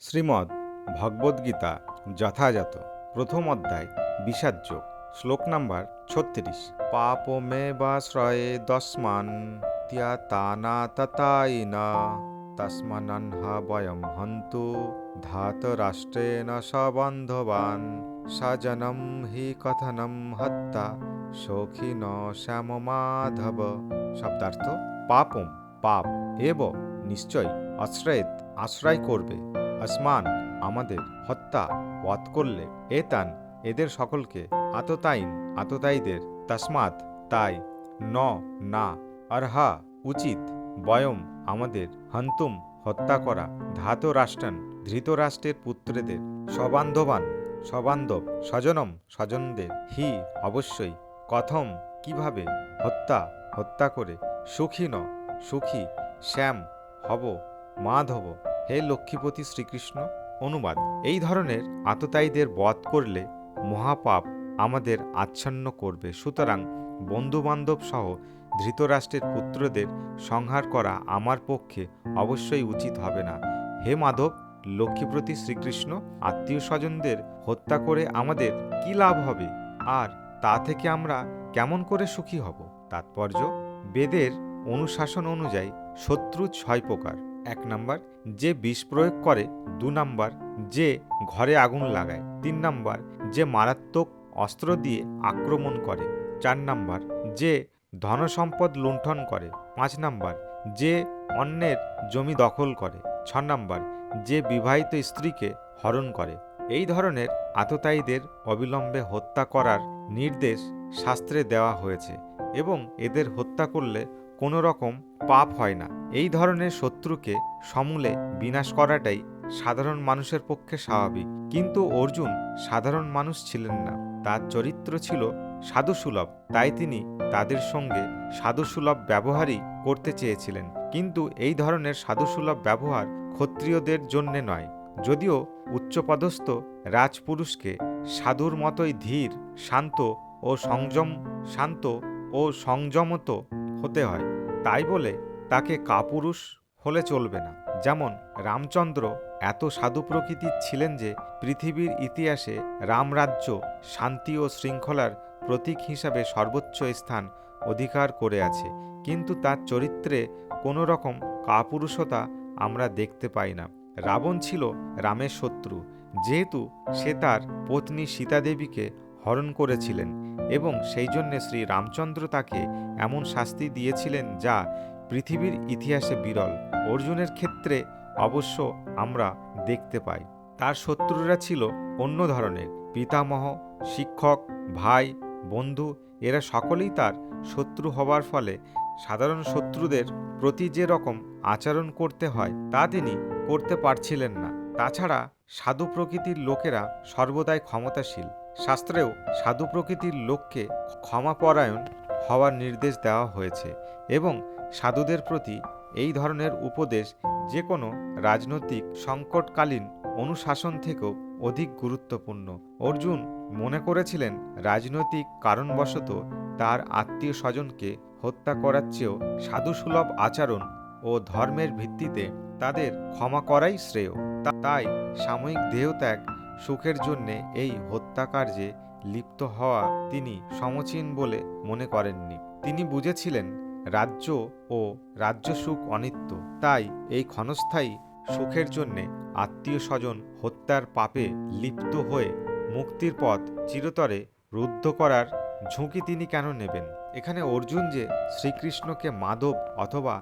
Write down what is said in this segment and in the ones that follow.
শ্রীমদ্ ভগবদ্গীতা যথাযথ প্রথম অধ্যায় বিষাদযোগ শ্লোক নাম্বার ৩৬। পাপমেবাশ্রয়ে দস্মান ত্যতানা ততাইনা তস্মান্নহা বয়ম হন্তু ধাতরাষ্ট্রেণ সবন্ধবান স্বজনম হি কথনম হত্যা সখিন শ্যামমাধব। শব্দার্থ: পাপম পাপ, এব নিশ্চয়, আশ্রয়েত আশ্রয় করবে, আসমান আমাদের, হত্যা বধ করলে, এতান এদের সকলকে, আততায়ীন আততায়ীদের, তস্মাৎ তাই, ন না, অর্হা উচিত, বয়ম আমাদের, হন্তুম হত্যা করা, ধাতরাষ্ট্রান ধৃতরাষ্ট্রের পুত্রদের, সবান্ধবান সবান্ধব, স্বজনম স্বজনদের, হি অবশ্যই, কথম কিভাবে, হত্যা হত্যা করে, সুখী ন সুখী, শ্যাম হব, মাধব হে লক্ষ্মীপতি শ্রীকৃষ্ণ। অনুবাদ: এই ধরনের আততায়ীদের বধ করলে মহাপাপ আমাদের আচ্ছন্ন করবে, সুতরাং বন্ধুবান্ধব সহ ধৃতরাষ্ট্রের পুত্রদের সংহার করা আমার পক্ষে অবশ্যই উচিত হবে না। হে মাধব, লক্ষ্মীপতি শ্রীকৃষ্ণ, আত্মীয় স্বজনদের হত্যা করে আমাদের কি লাভ হবে, আর তা থেকে আমরা কেমন করে সুখী হব? তাৎপর্য: বেদের অনুশাসন অনুযায়ী শত্রু ৬ প্রকার। ১ নাম্বার, যে বিষ প্রয়োগ করে। ২ নাম্বার, যে ঘরে আগুন লাগায়। ৩ নাম্বার, যে মারাত্মক অস্ত্র দিয়ে আক্রমণ করে। ৪ নাম্বার, যে ধনসম্পদ লুণ্ঠন করে। ৫ নাম্বার, যে অন্যের জমি দখল করে। ৬ নাম্বার, যে বিবাহিত স্ত্রীকে হরণ করে। এই ধরনের আততায়ীদের অবিলম্বে হত্যা করার নির্দেশ শাস্ত্রে দেওয়া হয়েছে এবং এদের হত্যা করলে কোনো রকম পাপ হয় না। এই ধরনের শত্রুকে সমূলে বিনাশ করাটাই সাধারণ মানুষের পক্ষে স্বাভাবিক। কিন্তু অর্জুন সাধারণ মানুষ ছিলেন না, তার চরিত্র ছিল সাধুসুলভ, তাই তিনি তাদের সঙ্গে সাধুসুলভ ব্যবহারই করতে চেয়েছিলেন। কিন্তু এই ধরনের সাধুসুলভ ব্যবহার ক্ষত্রিয়দের জন্যে নয়। যদিও উচ্চপদস্থ রাজপুরুষকে সাধুর মতোই ধীর, শান্ত ও সংযমত হতে হয়, তাই বলে তাকে কাপুরুষ হলে চলবে না। যেমন রামচন্দ্র এত সাধু প্রকৃতির ছিলেন যে পৃথিবীর ইতিহাসে রামরাজ্য শান্তি ও শৃঙ্খলার প্রতীক হিসাবে সর্বোচ্চ স্থান অধিকার করে আছে, কিন্তু তার চরিত্রে কোনো রকম কাপুরুষতা আমরা দেখতে পাই না। রাবণ ছিল রামের শত্রু, যেহেতু সে তার পত্নী সীতাদেবীকে হরণ করেছিলেন এবং সেই জন্যে শ্রী রামচন্দ্র তাকে এমন শাস্তি দিয়েছিলেন যা পৃথিবীর ইতিহাসে বিরল। অর্জুনের ক্ষেত্রে অবশ্য আমরা দেখতে পাই তার শত্রুরা ছিল অন্য ধরনের। পিতামহ, শিক্ষক, ভাই, বন্ধু এরা সকলেই তার শত্রু হবার ফলে সাধারণ শত্রুদের প্রতি যে রকম আচরণ করতে হয় তা তিনি করতে পারছিলেন না। তাছাড়া সাধু প্রকৃতির লোকেরা সর্বদাই ক্ষমতাশীল। শাস্ত্রেও সাধু প্রকৃতির লোককে ক্ষমাপরায়ণ হওয়ার নির্দেশ দেওয়া হয়েছে এবং সাধুদের প্রতি এই ধরনের উপদেশ যে কোনো রাজনৈতিক সংকটকালীন অনুশাসন থেকেও অধিক গুরুত্বপূর্ণ। অর্জুন মনে করেছিলেন রাজনৈতিক কারণবশত তার আত্মীয় স্বজনকে হত্যা করার চেয়েও সাধুসুলভ আচরণ ও ধর্মের ভিত্তিতে তাদের ক্ষমা করাই শ্রেয়। তাই সাময়িক দেহত্যাগ সুখের জন্যে এই হত্যাকার্যে লিপ্ত হওয়া তিনি সমচীন বলে মনে করেননি। তিনি বুঝেছিলেন রাজ্য ও রাজ্যসুখ অনিত্য, তাই এই ক্ষণস্থায়ী সুখের জন্যে আত্মীয় স্বজন হত্যার পাপে লিপ্ত হয়ে মুক্তির পথ চিরতরে রুদ্ধ করার ঝুঁকি তিনি কেন নেবেন? এখানে অর্জুন যে শ্রীকৃষ্ণকে মাধব অথবা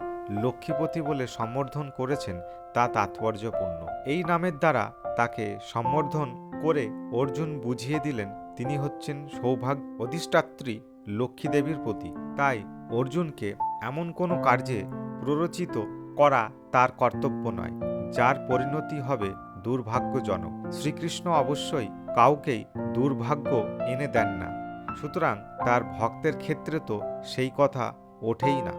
লক্ষ্মীপতি বলে সম্বোধন করেছেন তা তাৎপর্যপূর্ণ। এই নামের দ্বারা তাকে সম্বোধন করে অর্জুন বুঝিয়ে দিলেন তিনি হচ্ছেন সৌভাগ্য অধিষ্ঠাত্রী লক্ষ্মী দেবীর প্রতি। তাই অর্জুনকে এমন কোনো কার্যে প্ররোচিত করা তার কর্তব্য নয় যার পরিণতি হবে দুর্ভাগ্যজনক। শ্রীকৃষ্ণ অবশ্যই কাউকেই দুর্ভাগ্য এনে দেন না, সুতরাং তার ভক্তের ক্ষেত্রে তো সেই কথা ওঠেই না।